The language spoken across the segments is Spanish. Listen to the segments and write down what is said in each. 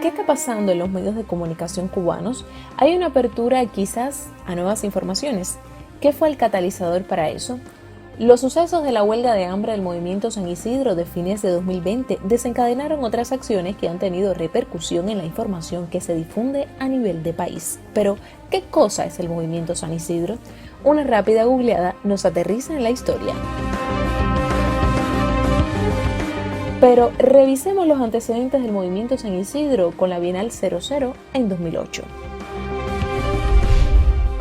¿Qué está pasando en los medios de comunicación cubanos? ¿Hay una apertura quizás a nuevas informaciones? ¿Qué fue el catalizador para eso? Los sucesos de la huelga de hambre del movimiento San Isidro de fines de 2020 desencadenaron otras acciones que han tenido repercusión en la información que se difunde a nivel de país. Pero, ¿qué cosa es el movimiento San Isidro? Una rápida googleada nos aterriza en la historia. Pero revisemos los antecedentes del movimiento San Isidro con la Bienal 00 en 2008.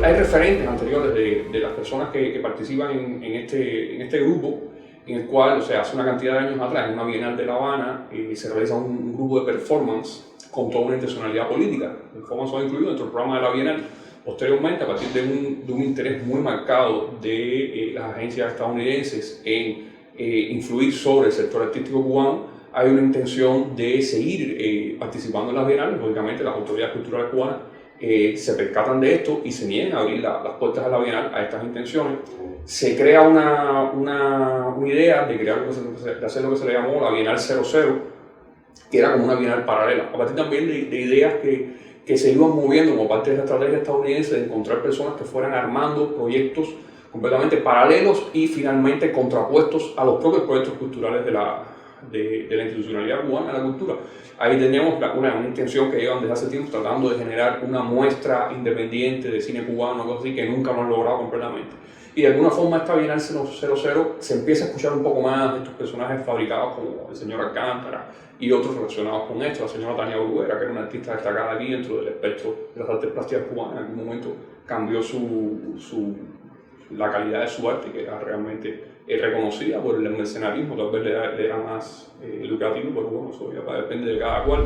Hay referentes anteriores de las personas que participan en este grupo, en el cual, hace una cantidad de años atrás, en una Bienal de La Habana, se realiza un grupo de performance con toda una intencionalidad política. El performance fue incluido dentro del programa de la Bienal. Posteriormente, a partir de un interés muy marcado de las agencias estadounidenses en influir sobre el sector artístico cubano, hay una intención de seguir participando en las bienales. Lógicamente, las autoridades culturales cubanas se percatan de esto y se niegan a abrir las puertas de la bienal a estas intenciones. Se crea una idea de hacer lo que se le llamó la Bienal 00, que era como una bienal paralela, a partir también de ideas que se iban moviendo como parte de la estrategia estadounidense de encontrar personas que fueran armando proyectos completamente paralelos y finalmente contrapuestos a los propios proyectos culturales de la institucionalidad cubana de la cultura. Ahí teníamos una intención que llevan desde hace tiempo tratando de generar una muestra independiente de cine cubano, algo así, que nunca lo han logrado completamente. Y de alguna forma esta Bienal 00 se empieza a escuchar un poco más de estos personajes fabricados como el señor Alcántara y otros relacionados con esto, la señora Tania Bruguera, que era una artista destacada aquí dentro del espectro de las artes plásticas cubanas. En algún momento cambió la calidad de su arte, que era realmente reconocida por el mercenarismo, tal vez le era más lucrativo, pero bueno, eso ya depende de cada cual.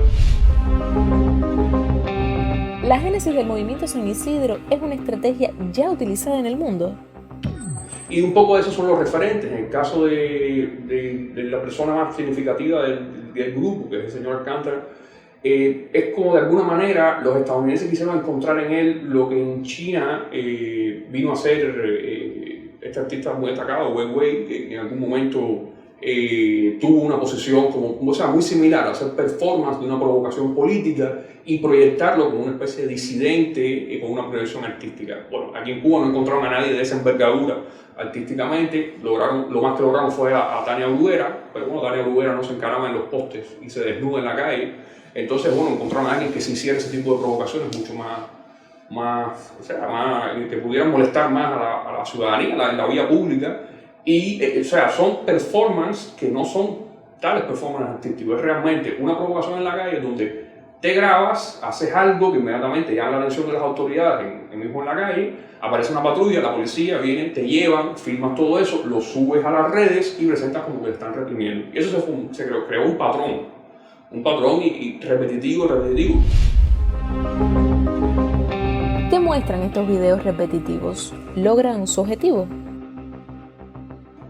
La génesis del movimiento San Isidro es una estrategia ya utilizada en el mundo. Y un poco de esos son los referentes. En el caso de la persona más significativa del grupo, que es el señor Alcántara, es como de alguna manera los estadounidenses quisieron encontrar en él lo que en China vino a ser este artista muy destacado, Weiwei, que en algún momento tuvo una posición muy similar, a hacer performance de una provocación política y proyectarlo como una especie de disidente con una proyección artística. Bueno, aquí en Cuba no encontraron a nadie de esa envergadura artísticamente. Lo más que lograron fue a Tania Bruguera, pero bueno, Tania Bruguera no se encaraba en los postes y se desnuda en la calle. Entonces, bueno, encontraron a alguien que se hiciera ese tipo de provocaciones mucho más que pudieran molestar más a la ciudadanía en la vía pública. Y, son performances que no son tales performances artísticos, es realmente una provocación en la calle donde te grabas, haces algo que inmediatamente llama la atención de las autoridades mismo en la calle, aparece una patrulla, la policía viene, te llevan, filmas todo eso, lo subes a las redes y presentas como que te están reprimiendo. Y eso se creó un patrón y repetitivo. ¿Qué muestran estos videos repetitivos? ¿Logran su objetivo?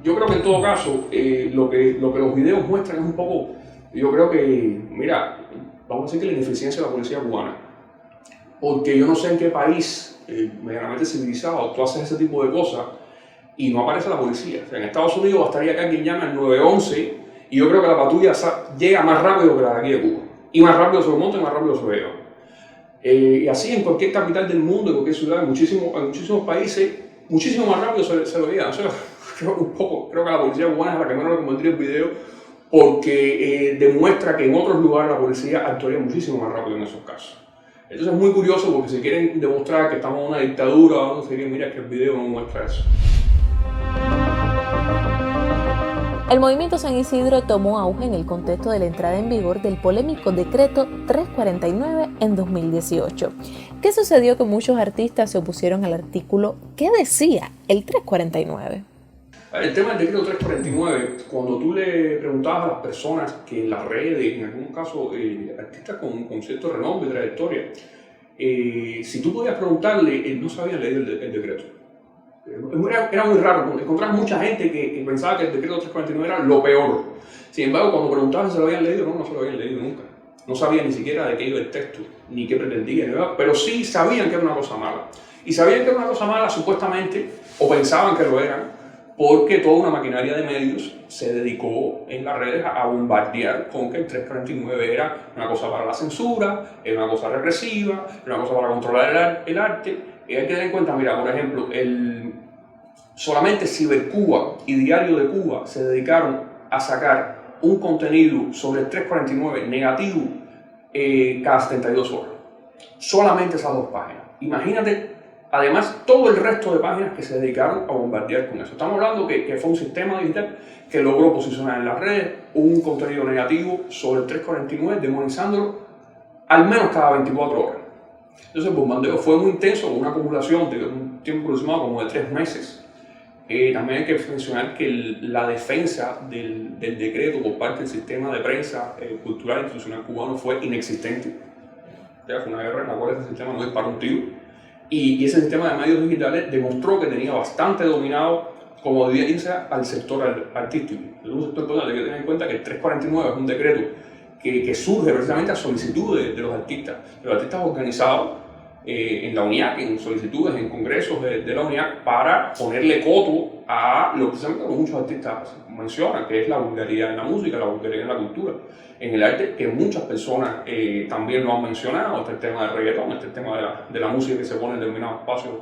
Yo creo que en todo caso, lo que los videos muestran es un poco, yo creo que, mira, vamos a decir que la ineficiencia de la policía cubana. Porque yo no sé en qué país medianamente civilizado tú haces ese tipo de cosas y no aparece la policía. En Estados Unidos bastaría que alguien llame al 911 y yo creo que la patrulla llega más rápido que la de aquí de Cuba. Y más rápido se lo monta y más rápido se lo lleva. Y así en cualquier capital del mundo, en cualquier ciudad, en muchísimos países, muchísimo más rápido se lo lleva. Creo que la policía cubana es la que menos le convendría el video porque demuestra que en otros lugares la policía actuaría muchísimo más rápido en esos casos. Entonces es muy curioso porque si quieren demostrar que estamos en una dictadura, vamos a decir, mira que el video no muestra eso. El movimiento San Isidro tomó auge en el contexto de la entrada en vigor del polémico decreto 349 en 2018. ¿Qué sucedió? Que muchos artistas se opusieron al artículo. ¿Qué decía el 349? El tema del decreto 349, cuando tú le preguntabas a las personas que en las redes, en algún caso artistas con cierto renombre y trayectoria, si tú podías preguntarle, no sabían leer el decreto. Era muy raro, encontrabas mucha gente que pensaba que el decreto 349 era lo peor. Sin embargo, cuando preguntabas si se lo habían leído, no se lo habían leído nunca. No sabían ni siquiera de qué iba el texto, ni qué pretendía, pero sí sabían que era una cosa mala. Y sabían que era una cosa mala supuestamente, o pensaban que lo eran, porque toda una maquinaria de medios se dedicó en las redes a bombardear con que el 349 era una cosa para la censura, era una cosa represiva, era una cosa para controlar el arte. Y hay que tener en cuenta, mira, por ejemplo, solamente Cibercuba y Diario de Cuba se dedicaron a sacar un contenido sobre el 349 negativo cada 72 horas. Solamente esas 2 páginas. Imagínate, además, todo el resto de páginas que se dedicaron a bombardear con eso. Estamos hablando que fue un sistema digital que logró posicionar en las redes un contenido negativo sobre el 349, demonizándolo al menos cada 24 horas. Entonces el bombardeo fue muy intenso, con una acumulación de un tiempo aproximado como de 3 meses. También hay que mencionar que la defensa del decreto por parte del sistema de prensa cultural e institucional cubano fue inexistente. O sea, fue una guerra en la cual ese sistema no disparó un tiro. Y ese sistema de medios digitales demostró que tenía bastante dominado, como audiencia, al sector artístico. Es un sector importante. Hay que tener en cuenta que el 349 es un decreto que surge precisamente a solicitud de los artistas organizados en la UNIAC, en solicitudes, en congresos de la UNIAC, para ponerle coto a lo que muchos artistas mencionan, que es la vulgaridad en la música, la vulgaridad en la cultura, en el arte, que muchas personas también lo han mencionado. Está el tema del reggaetón, está el tema de la música que se pone en determinados espacios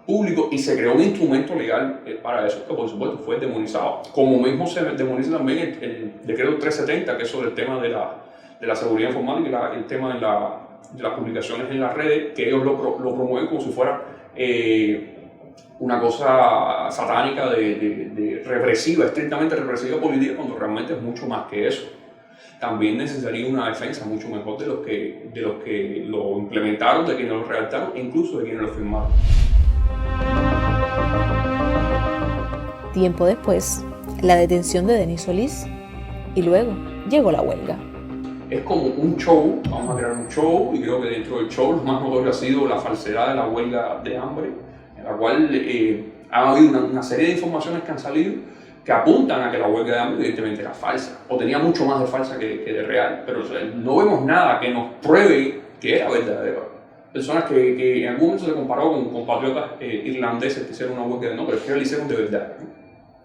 públicos, y se creó un instrumento legal para eso, que por supuesto fue demonizado. Como mismo se demoniza también el decreto 370, que es sobre el tema de la seguridad informática y el tema de las publicaciones en las redes, que ellos lo promueven como si fuera una cosa satánica de represiva, estrictamente represiva política, cuando realmente es mucho más que eso. También necesitaría una defensa mucho mejor de los que lo implementaron, de quienes lo redactaron e incluso de quienes lo firmaron. Tiempo después, la detención de Denis Solís y luego llegó la huelga. Es como un show, vamos a crear un show, y creo que dentro del show lo más notorio ha sido la falsedad de la huelga de hambre, en la cual ha habido una serie de informaciones que han salido que apuntan a que la huelga de hambre evidentemente era falsa, o tenía mucho más de falsa que de real, pero o sea, no vemos nada que nos pruebe que era verdadera. Personas que en algún momento se comparó con compatriotas irlandeses que hicieron una huelga de no, pero es que lo hicieron de verdad, ¿no?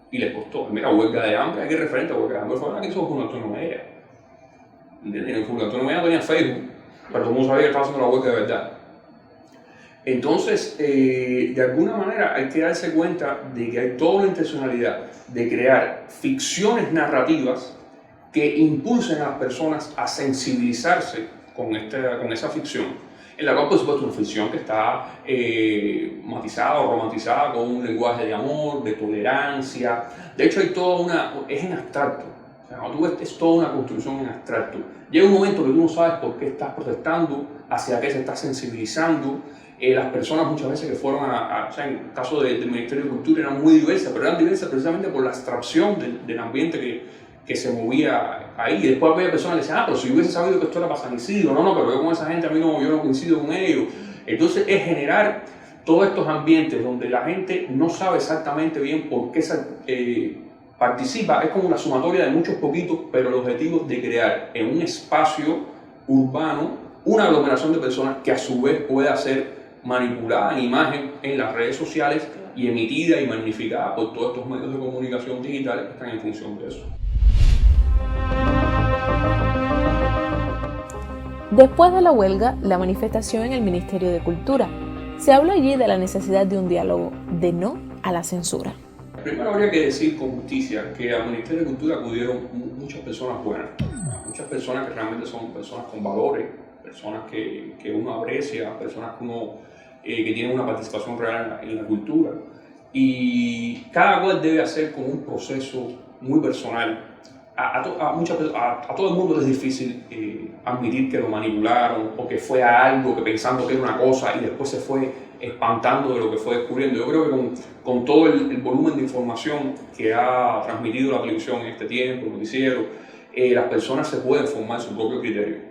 Y les costó. Mira, huelga de hambre, hay que referente a huelga de hambre, fue una que hizo con Antonio Meira. En el Julio Antonio Meira tenía Facebook, pero todo el mundo sabía que estaba haciendo la huelga de verdad. Entonces, de alguna manera hay que darse cuenta de que hay toda una intencionalidad de crear ficciones narrativas que impulsen a las personas a sensibilizarse con esa ficción, en la cual, por supuesto, una ficción que está matizada o romantizada con un lenguaje de amor, de tolerancia. De hecho, es en abstracto. O sea, cuando tú ves, es toda una construcción en abstracto. Llega un momento que tú no sabes por qué estás protestando, hacia qué se está sensibilizando. Las personas muchas veces que fueron o sea, en el caso del Ministerio de Cultura eran muy diversas, pero eran diversas precisamente por la abstracción del ambiente que se movía ahí. Y después había personas que decían, pero si yo hubiese sabido que esto era para San Isidro, no, pero yo con esa gente, yo no coincido con ellos. Entonces es generar todos estos ambientes donde la gente no sabe exactamente bien por qué participa. Es como una sumatoria de muchos poquitos, pero el objetivo de crear en un espacio urbano una aglomeración de personas que a su vez pueda ser manipulada en imagen en las redes sociales y emitida y magnificada por todos estos medios de comunicación digitales que están en función de eso. Después de la huelga, la manifestación en el Ministerio de Cultura. Se habló allí de la necesidad de un diálogo, de no a la censura. Primero habría que decir con justicia que al Ministerio de Cultura acudieron muchas personas buenas, muchas personas que realmente son personas con valores, personas que uno aprecia, personas que tienen una participación real en la cultura. Y cada cual debe hacer con un proceso muy personal. A todo el mundo es difícil admitir que lo manipularon o que fue a algo que pensando que era una cosa y después se fue espantando de lo que fue descubriendo. Yo creo que con todo el volumen de información que ha transmitido la televisión en este tiempo, el noticiero, las personas se pueden formar su propio criterio.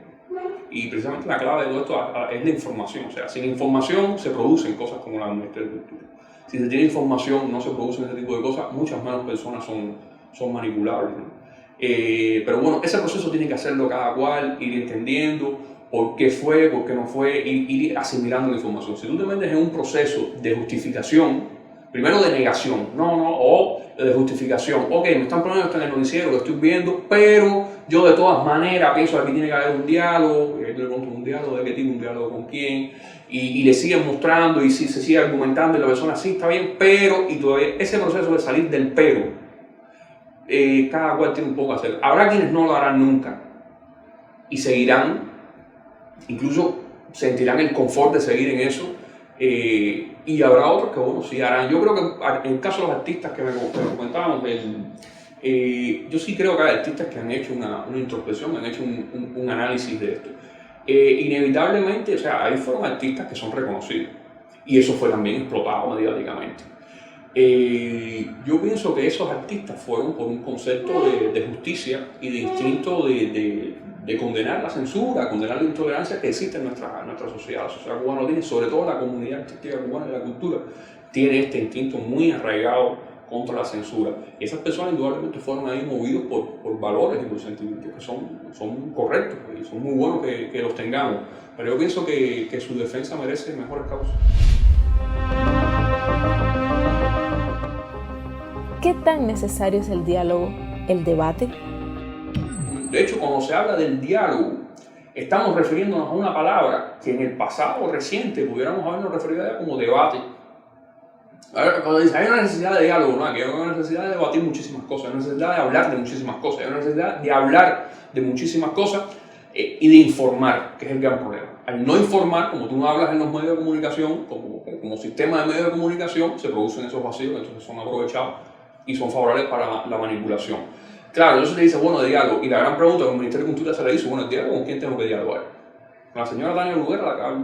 Y precisamente la clave de todo esto es la información. O sea, sin información se producen cosas como la del Ministerio de Cultura. Si se tiene información, no se producen ese tipo de cosas, muchas menos personas son manipulables, ¿no? Pero bueno, ese proceso tiene que hacerlo cada cual, ir entendiendo por qué fue, por qué no fue, ir asimilando la información. Si tú te metes en un proceso de justificación, Primero de negación, o de justificación. Ok, me están poniendo esto en el noticiero, lo estoy viendo, pero yo de todas maneras pienso que aquí tiene que haber un diálogo. Yo le pregunto, ¿un diálogo de qué tipo? ¿Un diálogo con quién? Y le siguen mostrando y si se sigue argumentando y la persona sí está bien, pero, y todavía ese proceso de salir del pero, cada cual tiene un poco que hacer. Habrá quienes no lo harán nunca y seguirán, incluso sentirán el confort de seguir en eso. Y habrá otros que, bueno, sí harán. Yo creo que en el caso de los artistas que me comentábamos, yo sí creo que hay artistas que han hecho una introspección, han hecho un análisis de esto. Inevitablemente, o sea, ahí fueron artistas que son reconocidos y eso fue también explotado mediáticamente. Yo pienso que esos artistas fueron por un concepto de justicia y de instinto de condenar la censura, condenar la intolerancia que existe en nuestra sociedad. La sociedad cubana lo tiene, sobre todo la comunidad artística cubana y la cultura, tiene este instinto muy arraigado contra la censura. Y esas personas indudablemente fueron ahí movidos por valores y por sentimientos que son correctos y son muy buenos que los tengamos. Pero yo pienso que su defensa merece mejores causas. ¿Qué tan necesario es el diálogo, el debate? De hecho, cuando se habla del diálogo, estamos refiriéndonos a una palabra que en el pasado reciente pudiéramos habernos referido a ella como debate. Cuando dice, hay una necesidad de diálogo, ¿no? Aquí hay una necesidad de debatir muchísimas cosas, hay una necesidad de hablar de muchísimas cosas, hay una necesidad de hablar de muchísimas cosas y de informar, que es el gran problema. Al no informar, como tú no hablas en los medios de comunicación, como sistema de medios de comunicación, se producen esos vacíos, entonces son aprovechados y son favorables para la manipulación. Claro, eso se le dice, bueno, de diálogo. Y la gran pregunta que el Ministerio de Cultura se le hizo, bueno, ¿el diálogo con quién tengo que dialogar? Con la señora Tania Bruguera,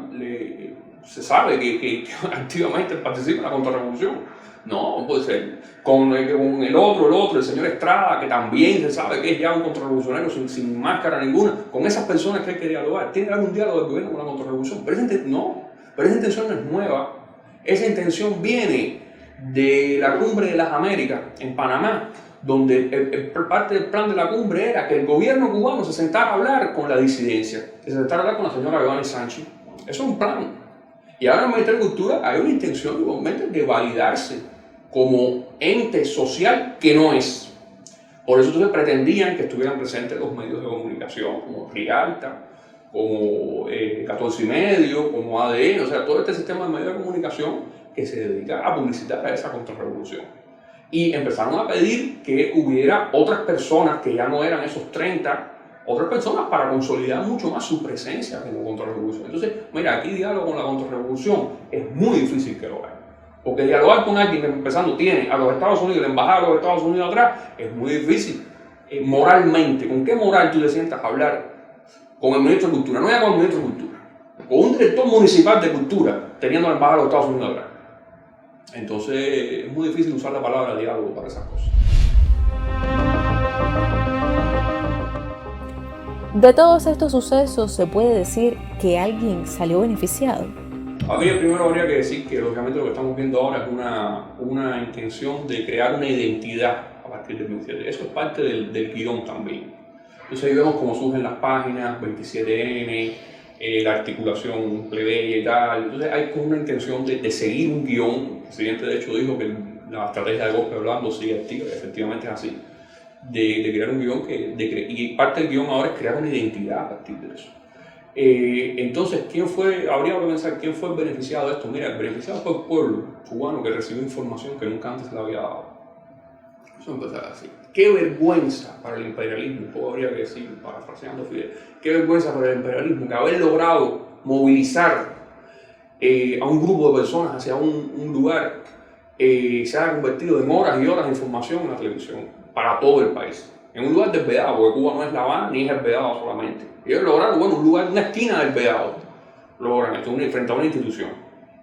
se sabe que activamente participa en la contrarrevolución. No puede ser. Con el otro, el señor Estrada, que también se sabe que es ya un contrarrevolucionario sin máscara ninguna. Con esas personas que hay que dialogar. ¿Tiene algún diálogo del gobierno con la contrarrevolución? Pero esa intención no es nueva. Esa intención viene de la Cumbre de las Américas en Panamá, donde parte del plan de la cumbre era que el gobierno cubano se sentara a hablar con la disidencia, que se sentara a hablar con la señora Giovanni Sánchez. Eso es un plan. Y ahora en el Ministerio de Cultura hay una intención igualmente de validarse como ente social que no es. Por eso entonces pretendían que estuvieran presentes los medios de comunicación, como Rialta, como 14 y medio, como ADN, o sea, todo este sistema de medios de comunicación que se dedica a publicitar a esa contrarrevolución. Y empezaron a pedir que hubiera otras personas que ya no eran esos 30, otras personas para consolidar mucho más su presencia como contrarrevolución. Entonces, mira, aquí diálogo con la contrarrevolución es muy difícil que lo haga. Porque dialogar con alguien que empezando tiene a los Estados Unidos, la embajada de los Estados Unidos atrás, es muy difícil. Moralmente, ¿con qué moral tú te sientas a hablar con el ministro de Cultura? No ya con el ministro de Cultura, con un director municipal de Cultura, teniendo la embajada de los Estados Unidos atrás. Entonces es muy difícil usar la palabra diálogo para esas cosas. De todos estos sucesos, ¿se puede decir que alguien salió beneficiado? Aquí primero habría que decir que lógicamente lo que estamos viendo ahora es una intención de crear una identidad a partir del 27. Eso es parte del guión también. Entonces ahí vemos cómo surgen las páginas, 27N, la articulación plebeya y tal. Entonces hay como una intención de seguir un guión. El presidente de hecho dijo que la estrategia de golpe hablando sigue activa, y efectivamente es así, de crear un guión y parte del guión ahora es crear una identidad a partir de eso. Entonces, habría que pensar quién fue el beneficiado de esto. Mira, el beneficiado fue el pueblo cubano que recibió información que nunca antes le había dado. Eso empezar así. Qué vergüenza para el imperialismo, un poco habría que decir, parafraseando Fidel, qué vergüenza para el imperialismo que haber logrado movilizar a un grupo de personas hacia un lugar se haya convertido en horas y horas de información en la televisión para todo el país. En un lugar desvedado, porque Cuba no es La Habana ni es el Vedado solamente. Ellos lograron, un lugar, una esquina del Vedado, logran esto, frente a una institución.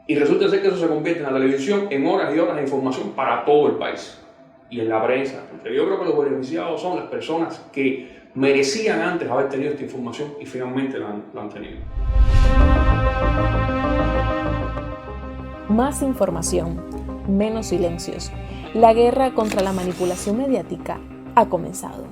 Y resulta ser que eso se convierte en la televisión en horas y horas de información para todo el país. Y en la prensa. Entonces, yo creo que los beneficiados son las personas que merecían antes haber tenido esta información y finalmente la han tenido. Más información, menos silencios. La guerra contra la manipulación mediática ha comenzado.